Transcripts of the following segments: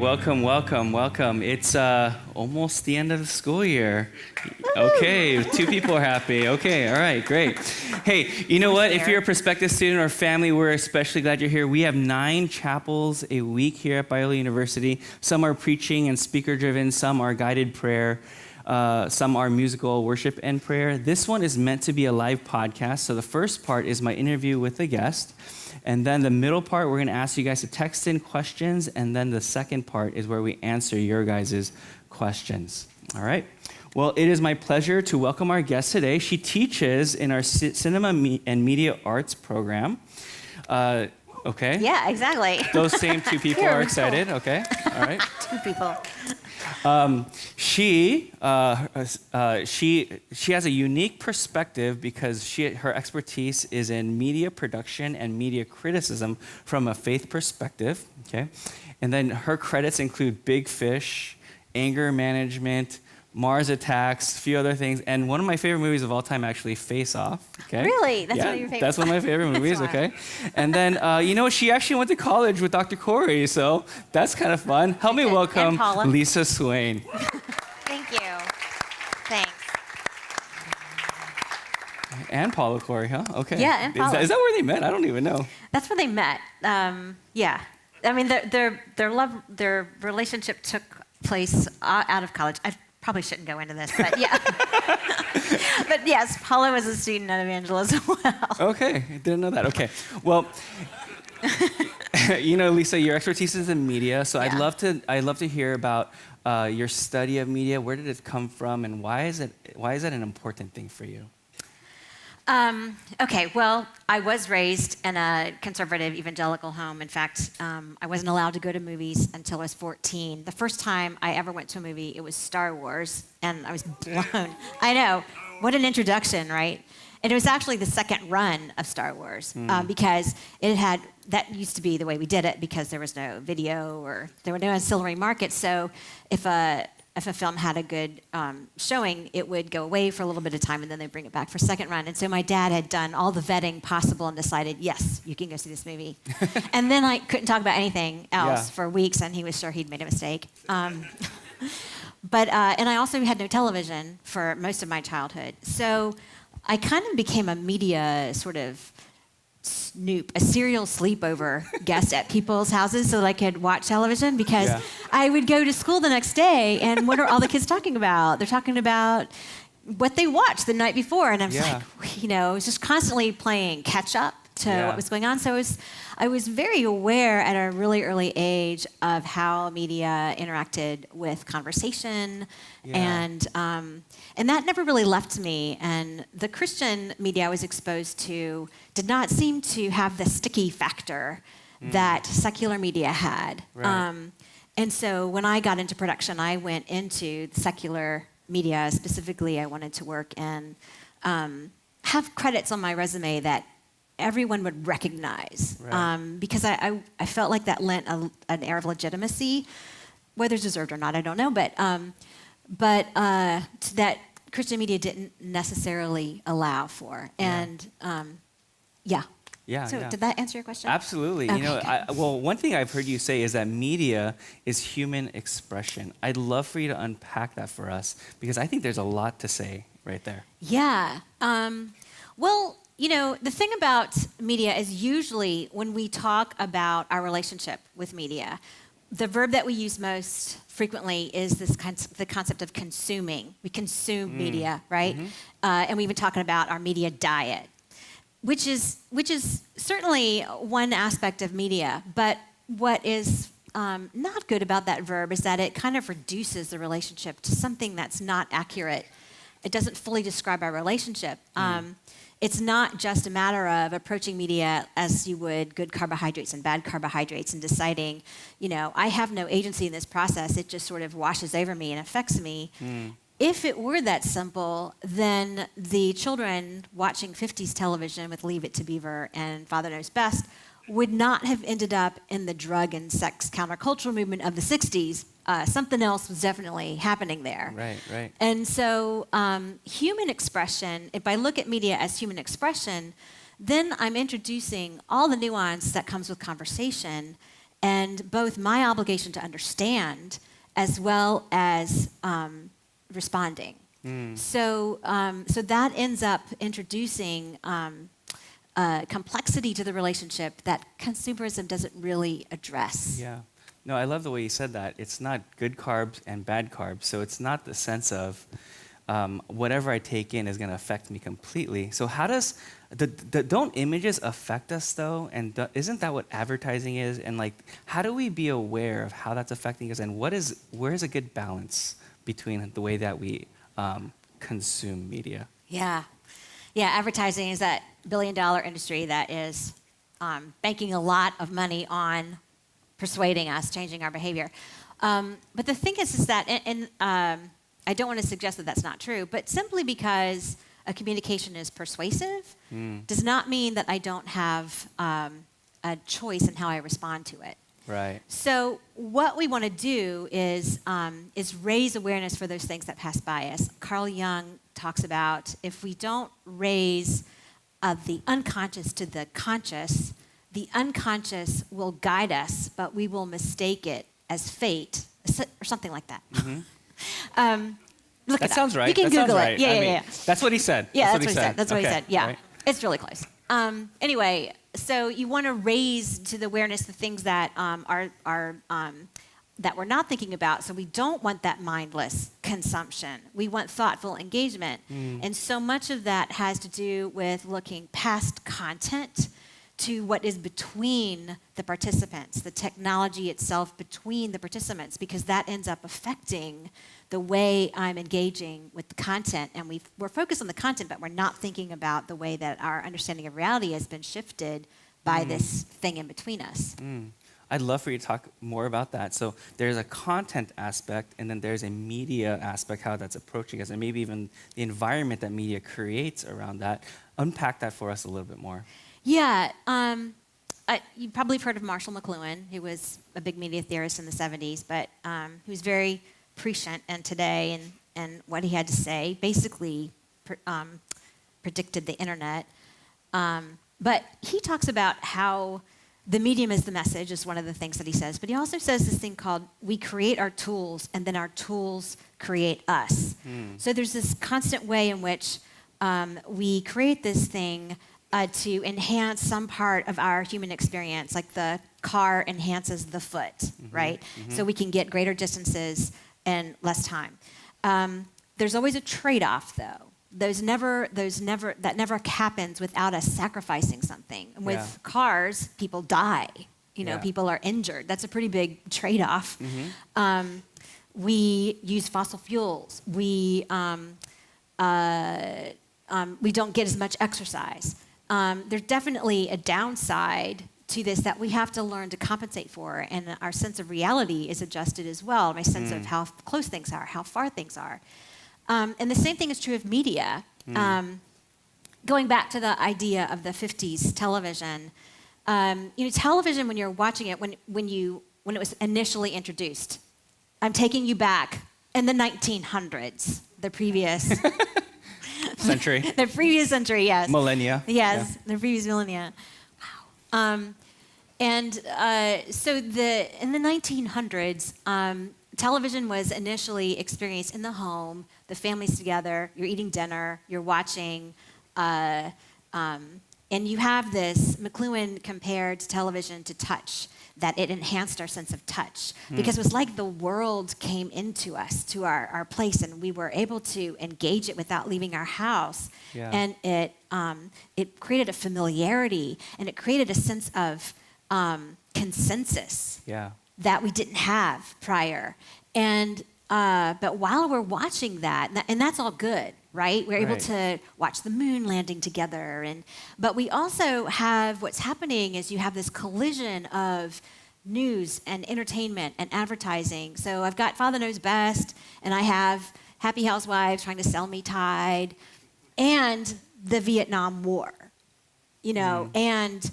Welcome. It's almost the end of the school year. Okay, 2 people are happy. Okay, all right, great. Hey, you know what? If you're a prospective student or family, we're especially glad you're here. We have 9 chapels a week here at Biola University. Some are preaching and speaker-driven. Some are guided prayer. Some are musical worship and prayer. This one is meant to be a live podcast. So the first part is my interview with the guest. And then the middle part, we're going to ask you guys to text in questions. And then the second part is where we answer your guys' questions. All right. Well, it is my pleasure to welcome our guest today. She teaches in our Cinema and Media Arts program. Okay. Yeah, exactly. Those same 2 people are excited. Okay. All right. 2 people. She has a unique perspective because her expertise is in media production and media criticism from a faith perspective, okay? And then her credits include Big Fish, Anger Management, Mars Attacks, a few other things, and one of my favorite movies of all time, actually, Face Off. Okay? Really? That's one of your favorite? That's one of my favorite movies, okay? And then, she actually went to college with Dr. Corey, so that's kind of fun. Help me welcome Lisa Swain. Thank you. Thanks. And Paula Corey, huh? Okay. Yeah, and Paula. Is that where they met? I don't even know. That's where they met. Yeah. I mean, their relationship took place out of college. I probably shouldn't go into this, but yeah. But yes, Paula was a student at Evangelism as well. Okay, didn't know that. Okay, well, Lisa, your expertise is in media, so yeah. I'd love to hear about your study of media. Where did it come from, and why is that an important thing for you? Okay, well, I was raised in a conservative evangelical home. In fact, I wasn't allowed to go to movies until I was 14. The first time I ever went to a movie, it was Star Wars, and I was blown. I know, what an introduction, right? And it was actually the second run of Star Wars, because that used to be the way we did it, because there was no video or there were no ancillary markets. So if a film had a good showing, it would go away for a little bit of time, and then they'd bring it back for second run. And so my dad had done all the vetting possible and decided, yes, you can go see this movie. And then I couldn't talk about anything else for weeks, and he was sure he'd made a mistake. And I also had no television for most of my childhood. So I kind of became a media sort of snoop, a serial sleepover guest at people's houses so that I could watch television, because I would go to school the next day, and what are all the kids talking about? They're talking about what they watched the night before, and I was like, I was just constantly playing catch up to what was going on. So I was very aware at a really early age of how media interacted with conversation, and that never really left me. And the Christian media I was exposed to did not seem to have the sticky factor that secular media had. Right. And so when I got into production, I went into secular media. Specifically, I wanted to work and have credits on my resume that everyone would recognize, because I felt like that lent an air of legitimacy, whether it's deserved or not, I don't know, but that Christian media didn't necessarily allow for, and So did that answer your question? Absolutely. Okay, one thing I've heard you say is that media is human expression. I'd love for you to unpack that for us, because I think there's a lot to say right there. Yeah. The thing about media is usually when we talk about our relationship with media, the verb that we use most frequently is the concept of consuming. We consume media, right? Mm-hmm. And we've been talking about our media diet, which is certainly one aspect of media. But what is not good about that verb is that it kind of reduces the relationship to something that's not accurate. It doesn't fully describe our relationship. It's not just a matter of approaching media as you would good carbohydrates and bad carbohydrates and deciding, I have no agency in this process. It just sort of washes over me and affects me. If it were that simple, then the children watching 50s television with Leave It to Beaver and Father Knows Best would not have ended up in the drug and sex countercultural movement of the 60s. Something else was definitely happening there. Right. And so human expression, if I look at media as human expression, then I'm introducing all the nuance that comes with conversation and both my obligation to understand as well as responding. So that ends up introducing complexity to the relationship that consumerism doesn't really address. Yeah. No, I love the way you said that. It's not good carbs and bad carbs. So it's not the sense of whatever I take in is going to affect me completely. So how does, don't images affect us though? And isn't that what advertising is? And like, how do we be aware of how that's affecting us? And where is a good balance between the way that we consume media? Yeah. Yeah, advertising is that billion-dollar industry that is banking a lot of money on persuading us, changing our behavior. But the thing is that, and I don't want to suggest that that's not true, but simply because a communication is persuasive does not mean that I don't have a choice in how I respond to it. Right. So what we want to do is raise awareness for those things that pass by us. Carl Jung talks about if we don't raise the unconscious to the unconscious will guide us, but we will mistake it as fate, or something like that. Look That sounds right. You can that Google sounds it. right. Yeah. That's what he said. Yeah, that's what he said. That's what he Okay. said. Yeah, Right. it's really close. Anyway, so you want to raise to the awareness the things that are that we're not thinking about. So we don't want that mindless consumption. We want thoughtful engagement. And so much of that has to do with looking past content to what is between the participants, the technology itself between the participants, because that ends up affecting the way I'm engaging with the content. And we're focused on the content, but we're not thinking about the way that our understanding of reality has been shifted by this thing in between us. I'd love for you to talk more about that. So there's a content aspect, and then there's a media aspect, how that's approaching us, and maybe even the environment that media creates around that. Unpack that for us a little bit more. Yeah, you probably have heard of Marshall McLuhan, who was a big media theorist in the 70s, but who was very prescient and today, and what he had to say basically predicted the internet. But he talks about how the medium is the message, is one of the things that he says. But he also says this thing called, we create our tools, and then our tools create us. So there's this constant way in which we create this thing to enhance some part of our human experience, like the car enhances the foot, right? So we can get greater distances and less time. There's always a trade-off, though. That never happens without us sacrificing something. And with cars, people die. People are injured. That's a pretty big trade-off. We use fossil fuels. We don't get as much exercise. There's definitely a downside to this that we have to learn to compensate for, and our sense of reality is adjusted as well. My sense of how close things are, how far things are. And the same thing is true of media. Going back to the idea of the 50s television, television, when you're watching it, when it was initially introduced, I'm taking you back in the 1900s, the previous Century. The previous century, yes. Millennia. Yes, the previous millennia. Wow. So in the 1900s, television was initially experienced in the home, the family's together, you're eating dinner, you're watching, and you have this, McLuhan compared television to touch, that it enhanced our sense of touch, because it was like the world came into us, to our place, and we were able to engage it without leaving our house. Yeah. And it created a familiarity, and it created a sense of consensus that we didn't have prior. And but while we're watching that, and that's all good, right? We're able to watch the moon landing together, but we also have, what's happening is you have this collision of news and entertainment and advertising. So I've got Father Knows Best, and I have Happy Housewives trying to sell me Tide, and the Vietnam War, and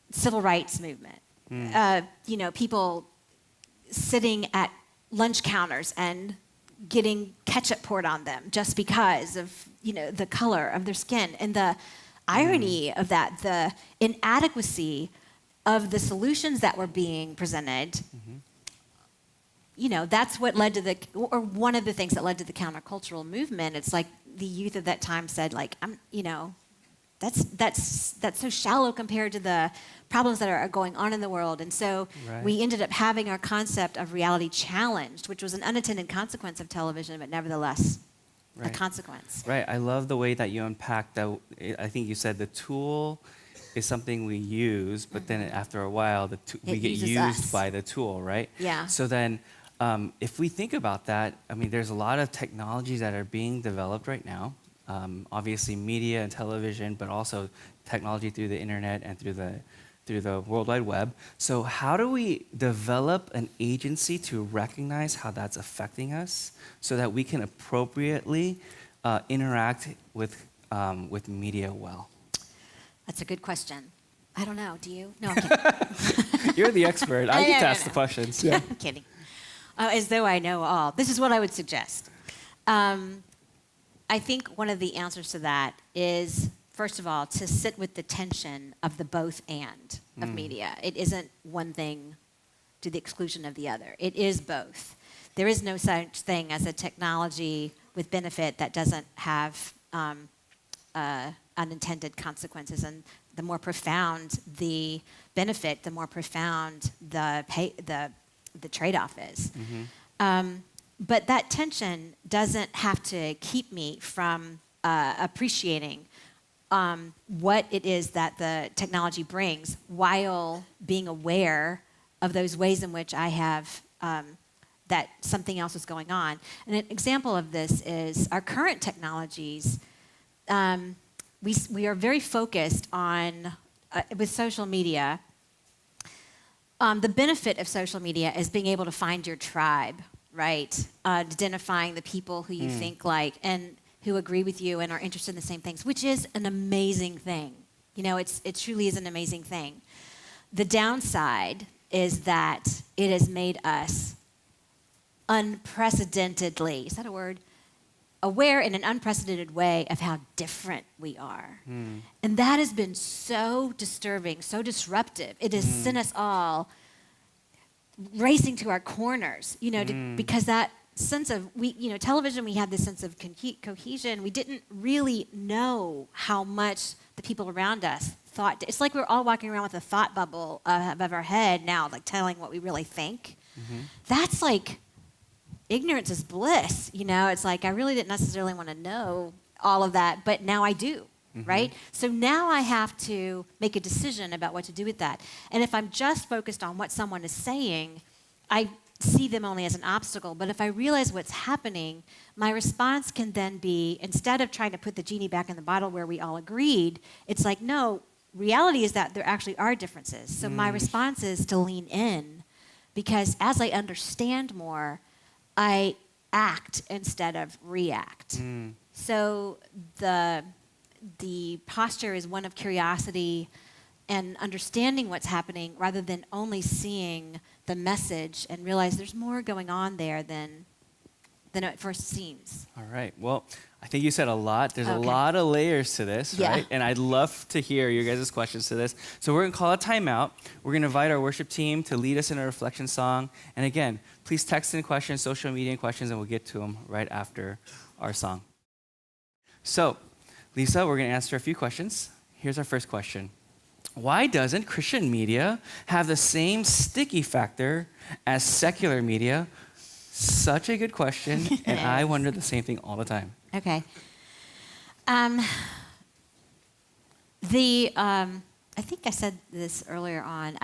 civil rights movement. People sitting at lunch counters and getting ketchup poured on them just because of the color of their skin, and the irony of that, the inadequacy of the solutions that were being presented, that's what led to or one of the things that led to the countercultural movement. It's like the youth of that time said, like, that's so shallow compared to the problems that are going on in the world. And so we ended up having our concept of reality challenged, which was an unintended consequence of television, but nevertheless a consequence. Right. I love the way that you unpacked that. I think you said the tool is something we use, but then after a while, we get used by the tool, right? Yeah. So then if we think about that, I mean, there's a lot of technologies that are being developed right now. Obviously media and television, but also technology through the internet and through the World Wide Web. So how do we develop an agency to recognize how that's affecting us so that we can appropriately interact with media well? That's a good question. I don't know. Do you? No, I'm kidding. You're the expert. I get to ask the questions. Yeah. I'm kidding. As though I know all. This is what I would suggest. I think one of the answers to that is, first of all, to sit with the tension of the both and of media. It isn't one thing to the exclusion of the other. It is both. There is no such thing as a technology with benefit that doesn't have unintended consequences. And the more profound the benefit, the more profound the trade-off is. But that tension doesn't have to keep me from appreciating what it is that the technology brings while being aware of those ways in which I have that something else is going on. And an example of this is our current technologies. We are very focused on, with social media, the benefit of social media is being able to find your tribe, right? Identifying the people who you think like and who agree with you and are interested in the same things, which is an amazing thing. It truly is an amazing thing. The downside is that it has made us unprecedentedly, is that a word? Aware in an unprecedented way of how different we are. And that has been so disturbing, so disruptive. It has sent us all racing to our corners, because that sense of, television, we had this sense of cohesion. We didn't really know how much the people around us thought. It's like we're all walking around with a thought bubble above our head now, like telling what we really think. That's like, ignorance is bliss, It's like I really didn't necessarily want to know all of that, but now I do, right? So now I have to make a decision about what to do with that. And if I'm just focused on what someone is saying, I see them only as an obstacle. But if I realize what's happening, my response can then be, instead of trying to put the genie back in the bottle where we all agreed, it's like, no, reality is that there actually are differences. So my response is to lean in, because as I understand more, I act instead of react. So the posture is one of curiosity and understanding what's happening rather than only seeing the message and realize there's more going on there than it first seems. All right. Well, I think you said a lot. There's a lot of layers to this, right? And I'd love to hear your guys' questions to this. So we're going to call a timeout. We're going to invite our worship team to lead us in a reflection song. And again, please text in questions, social media questions, and we'll get to them right after our song. So, Lisa, we're going to answer a few questions. Here's our first question. Why doesn't Christian media have the same sticky factor as secular media? Such a good question, and I wonder the same thing all the time. Okay. I think I said this earlier on.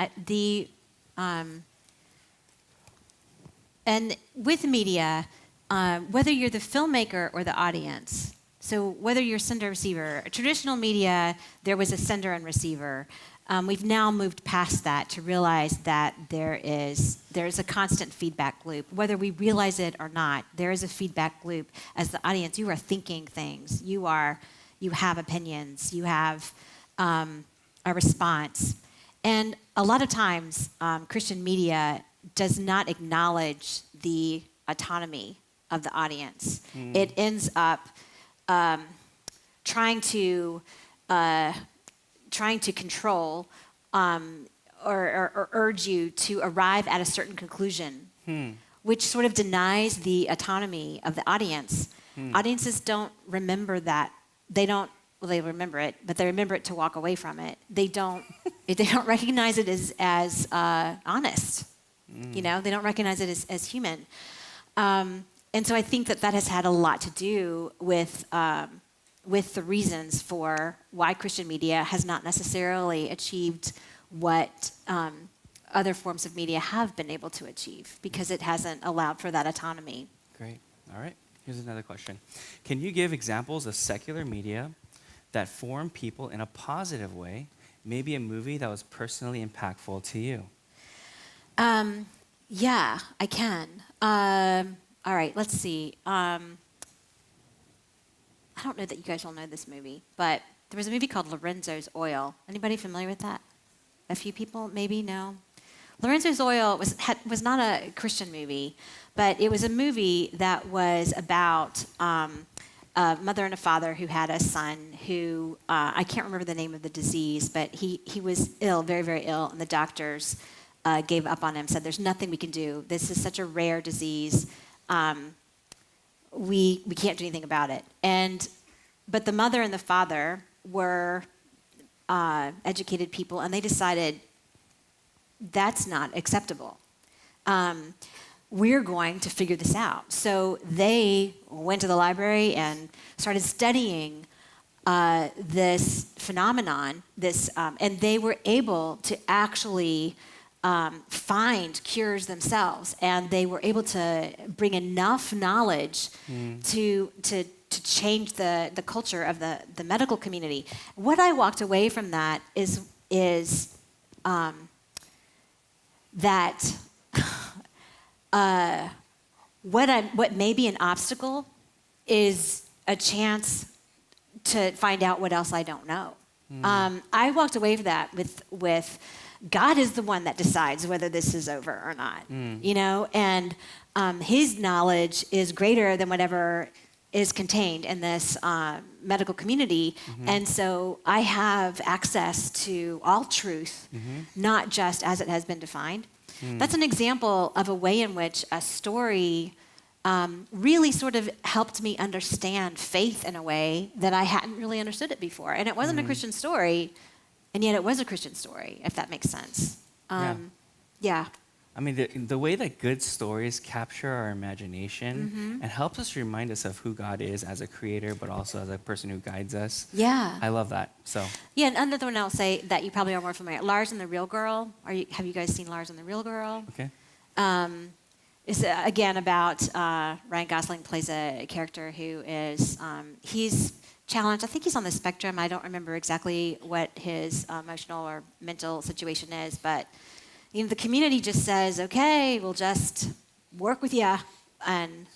And with media, whether you're the filmmaker or the audience, so whether you're sender-receiver, traditional media, there was a sender and receiver. We've now moved past that to realize that there's a constant feedback loop. Whether we realize it or not, there is a feedback loop. As the audience, you are thinking things. You have opinions. You have a response. And a lot of times, Christian media does not acknowledge the autonomy of the audience. It ends up trying to control or urge you to arrive at a certain conclusion, which sort of denies the autonomy of the audience. Audiences don't remember that. They remember it, but they remember it to walk away from it. They don't recognize it as honest. They don't recognize it as human. And so I think that has had a lot to do with the reasons for why Christian media has not necessarily achieved what other forms of media have been able to achieve, because it hasn't allowed for that autonomy. Great. All right. Here's another question. Can you give examples of secular media that form people in a positive way? Maybe a movie that was personally impactful to you. Yeah, I can. All right, let's see. I don't know that you guys will know this movie, but there was a movie called Lorenzo's Oil. Anybody familiar with that? A few people, maybe? No? Lorenzo's Oil was not a Christian movie, but it was a movie that was about a mother and a father who had a son who, I can't remember the name of the disease, but he was ill, very, very ill, and the doctors gave up on him, said, there's nothing we can do. This is such a rare disease. We can't do anything about it. But the mother and the father were educated people, and they decided that's not acceptable. We're going to figure this out. So they went to the library and started studying this phenomenon, and they were able to actually find cures themselves, and they were able to bring enough knowledge to change the culture of the medical community. What I walked away from that is that what may be an obstacle is a chance to find out what else I don't know. I walked away from that with God is the one that decides whether this is over or not, and his knowledge is greater than whatever is contained in this medical community. And so I have access to all truth, not just as it has been defined. That's an example of a way in which a story really sort of helped me understand faith in a way that I hadn't really understood it before. And it wasn't a Christian story, and yet it was a Christian story, if that makes sense. Yeah. I mean, the way that good stories capture our imagination and helps us remind us of who God is as a creator, but also as a person who guides us. Yeah. I love that. So. Yeah, and another one I'll say that you probably are more familiar. Lars and the Real Girl. Have you guys seen Lars and the Real Girl? Okay. It's again about Ryan Gosling plays a character who is he's challenged. I think he's on the spectrum. I don't remember exactly what his emotional or mental situation is, but the community just says, "Okay, we'll just work with you," and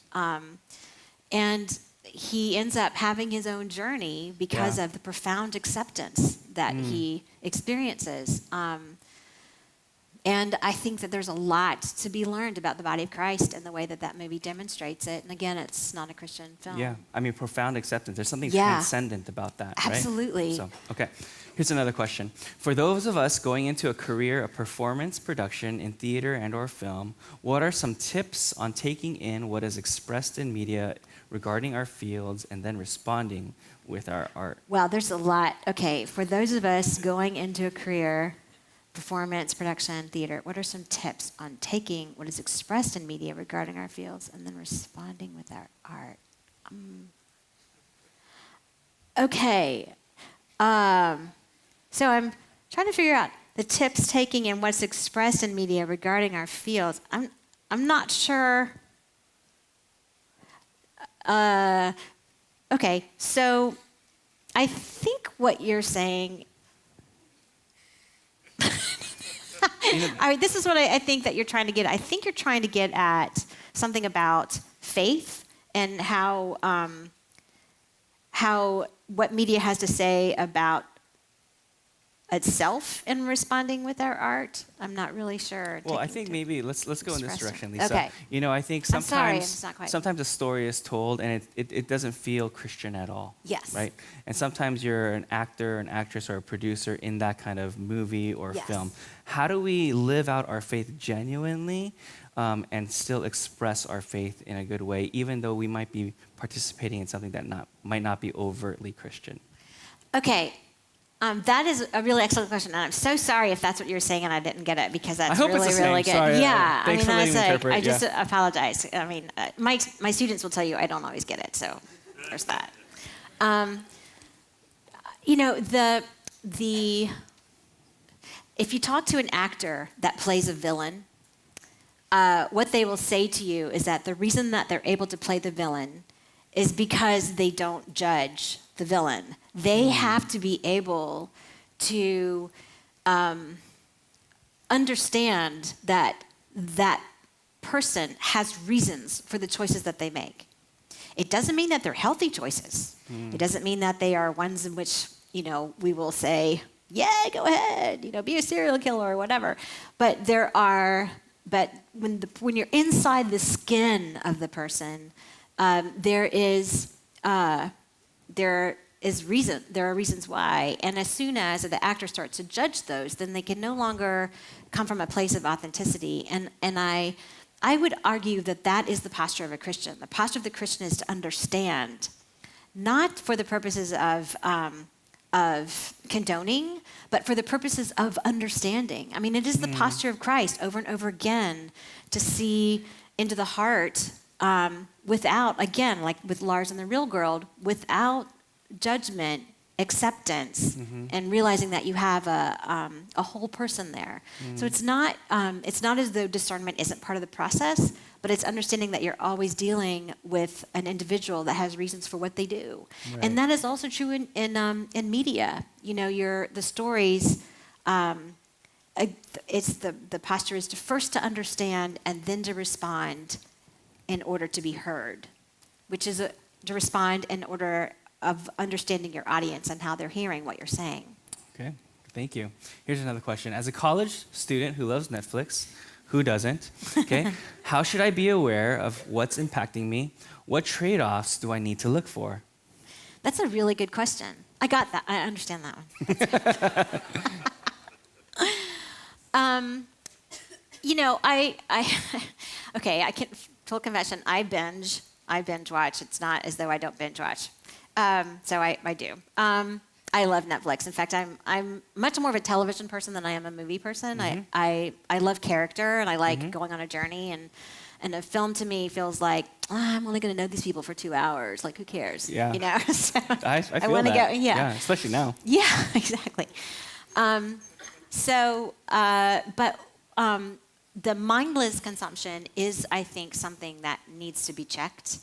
he ends up having his own journey because of the profound acceptance that he experiences. And I think that there's a lot to be learned about the body of Christ and the way that movie demonstrates it. And again, it's not a Christian film. Yeah, I mean, profound acceptance. There's something transcendent about that, right? Absolutely. So, okay, here's another question. For those of us going into a career of performance production in theater and or film, what are some tips on taking in what is expressed in media regarding our fields and then responding with our art? Well, there's a lot. Okay, for those of us going into a career, performance, production, theater, what are some tips on taking what is expressed in media regarding our fields and then responding with our art? Okay. So I'm trying to figure out the tips taking in what's expressed in media regarding our fields. I'm not sure. Okay, so I think what you're saying. This is what I think that you're trying to get at. I think you're trying to get at something about faith and how what media has to say about itself in responding with our art. I'm not really sure. Well, I think maybe let's go in this express it. direction, Lisa. Okay. You know, I think I'm sorry, it's sometimes not quite- sometimes a story is told and it doesn't feel Christian at all. Yes. Right? And sometimes you're an actor, an actress, or a producer in that kind of movie or Yes. film. How do we live out our faith genuinely and still express our faith in a good way, even though we might be participating in something that might not be overtly Christian? Okay. That is a really excellent question, and I'm so sorry if that's what you were saying and I didn't get it, because that's I hope it's really, the same. really good. Sorry, yeah, thanks for letting me interpret, I just yeah. apologize. I mean, my students will tell you I don't always get it, so there's that. You know, if you talk to an actor that plays a villain, what they will say to you is that the reason that they're able to play the villain is because they don't judge the villain. They have to be able to understand that that person has reasons for the choices that they make. It doesn't mean that they're healthy choices. It doesn't mean that they are ones in which, you know, we will say, yeah, go ahead, you know, be a serial killer or whatever. But when you're inside the skin of the person, there are reasons why, and as soon as the actor starts to judge those, then they can no longer come from a place of authenticity. And I would argue that is the posture of a Christian. The posture of the Christian is to understand, not for the purposes of condoning, but for the purposes of understanding. I mean, it is the posture of Christ over and over again to see into the heart without, again, like with Lars and the real world, without judgment, acceptance, and realizing that you have a whole person there. So it's not as though discernment isn't part of the process, but it's understanding that you're always dealing with an individual that has reasons for what they do. Right. And that is also true in media. You know, the stories. It's the posture is to understand and then to respond in order to be heard, which is to respond in order of understanding your audience and how they're hearing what you're saying. Okay, thank you. Here's another question. As a college student who loves Netflix, who doesn't? Okay, how should I be aware of what's impacting me? What trade-offs do I need to look for? That's a really good question. I got that. I understand that one. You know, I can full confession. I binge watch. It's not as though I don't binge watch. So I do. I love Netflix. In fact, I'm much more of a television person than I am a movie person. I love character and I like going on a journey, and a film to me feels like I'm only going to know these people for 2 hours. Like, who cares? Yeah. You know. So I feel wanna that. go. Yeah. Yeah, especially now. Yeah, exactly. The mindless consumption is, I think, something that needs to be checked.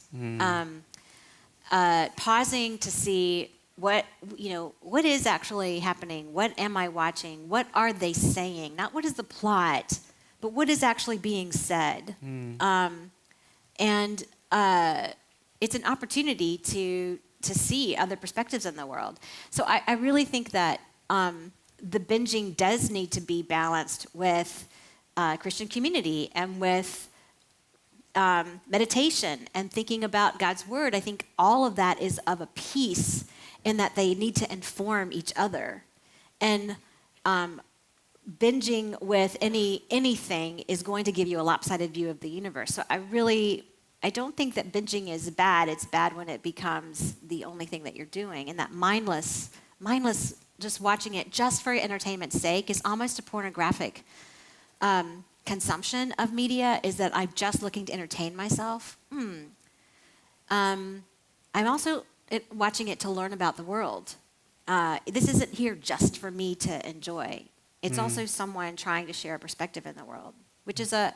Pausing to see what is actually happening. What am I watching? What are they saying? Not what is the plot, but what is actually being said. It's an opportunity to see other perspectives in the world. So I really think that the binging does need to be balanced with Christian community and with meditation and thinking about God's word. I think all of that is of a piece in that they need to inform each other. And binging with anything is going to give you a lopsided view of the universe. So I don't think that binging is bad. It's bad when it becomes the only thing that you're doing. And that mindless, just watching it just for entertainment's sake is almost a pornographic consumption of media, is that I'm just looking to entertain myself. I'm also watching it to learn about the world. This isn't here just for me to enjoy. It's also someone trying to share a perspective in the world, which is a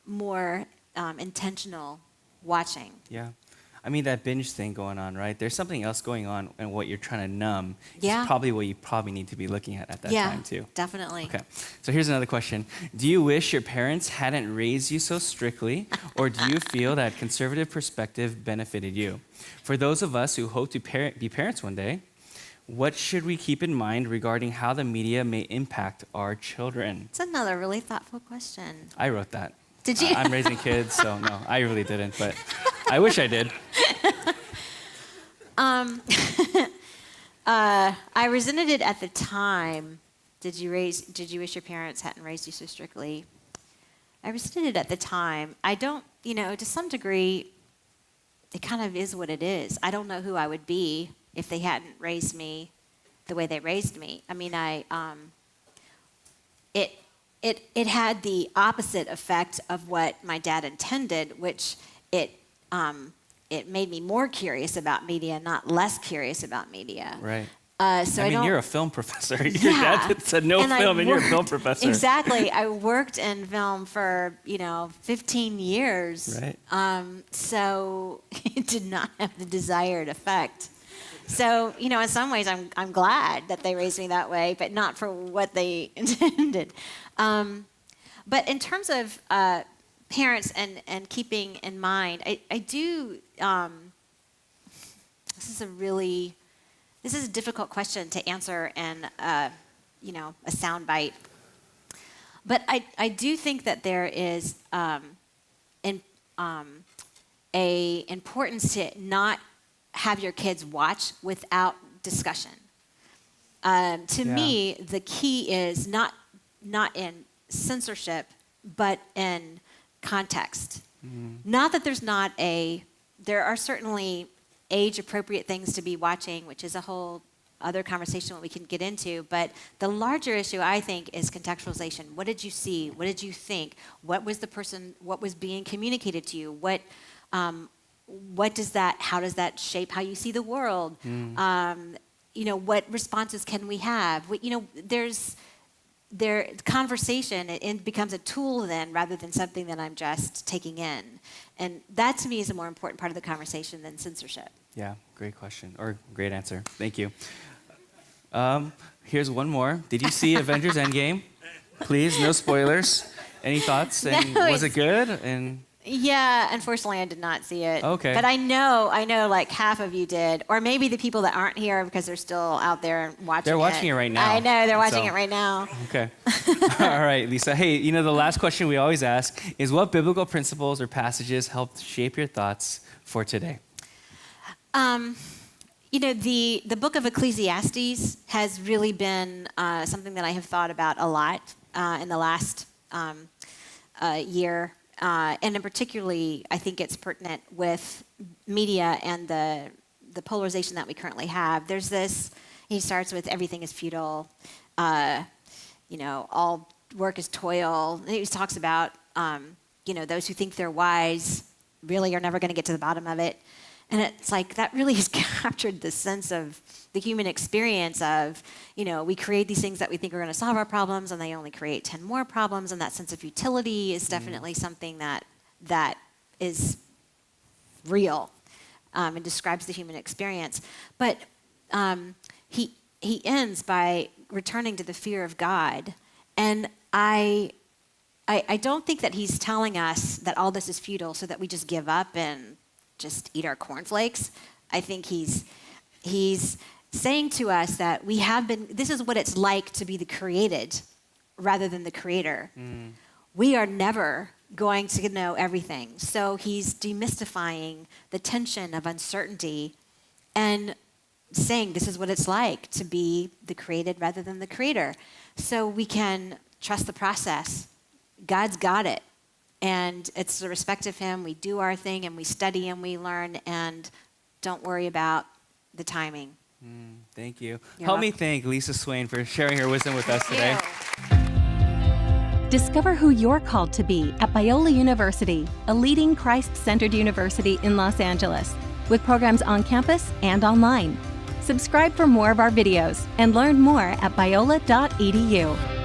more intentional watching. Yeah. I mean, that binge thing going on, right? There's something else going on, and what you're trying to numb Yeah. is probably what you probably need to be looking at that time, too. Yeah, definitely. Okay. So here's another question. Do you wish your parents hadn't raised you so strictly, or do you feel that conservative perspective benefited you? For those of us who hope to be parents one day, what should we keep in mind regarding how the media may impact our children? It's another really thoughtful question. I wrote that. Did you? I'm raising kids, so no, I really didn't, but I wish I did. I resented it at the time. Did you wish your parents hadn't raised you so strictly? I resented it at the time. I don't, to some degree, it kind of is what it is. I don't know who I would be if they hadn't raised me the way they raised me. I mean, it had the opposite effect of what my dad intended, which it made me more curious about media, not less curious about media. Right. So I mean, you're a film professor. Your dad said no film, and you're a film professor. Exactly. I worked in film for 15 years. Right. So it did not have the desired effect. So in some ways, I'm glad that they raised me that way, but not for what they intended. But in terms of parents and keeping in mind, I do. This is a difficult question to answer in a soundbite. But I do think that there is a importance to not have your kids watch without discussion. To me, the key is not in censorship, but in context. Not that there are certainly age-appropriate things to be watching, which is a whole other conversation that we can get into. But the larger issue, I think, is contextualization. What did you see? What did you think? What was being communicated to you? How does that shape how you see the world? What responses can we have? Conversation, it becomes a tool then rather than something that I'm just taking in. And that to me is a more important part of the conversation than censorship. Yeah, great question, or great answer. Thank you. Here's one more. Did you see Avengers Endgame? Please, no spoilers. Any thoughts? And was it good? And yeah, unfortunately, I did not see it. Okay. But I know like half of you did, or maybe the people that aren't here because they're still out there watching it. They're watching it right now. I know, they're watching it right now. Okay. All right, Lisa. Hey, the last question we always ask is what biblical principles or passages helped shape your thoughts for today? The book of Ecclesiastes has really been something that I have thought about a lot in the last year. And in particularly, I think it's pertinent with media and the polarization that we currently have. There's this, he starts with everything is futile, all work is toil. And he talks about, those who think they're wise really are never going to get to the bottom of it. And it's like that really has captured the sense of the human experience of, we create these things that we think are going to solve our problems, and they only create 10 more problems. And that sense of futility is definitely something that is real and describes the human experience. But he ends by returning to the fear of God. And I don't think that he's telling us that all this is futile so that we just give up and just eat our cornflakes. I think he's saying to us that this is what it's like to be the created rather than the creator. We are never going to know everything. So he's demystifying the tension of uncertainty and saying this is what it's like to be the created rather than the creator. So we can trust the process. God's got it. And it's the respect of him. We do our thing and we study and we learn and don't worry about the timing. Thank you. You're Help me welcome. thank Lisa Swain for sharing her wisdom with us today. Discover who you're called to be at Biola University, a leading Christ-centered university in Los Angeles, with programs on campus and online. Subscribe for more of our videos and learn more at biola.edu.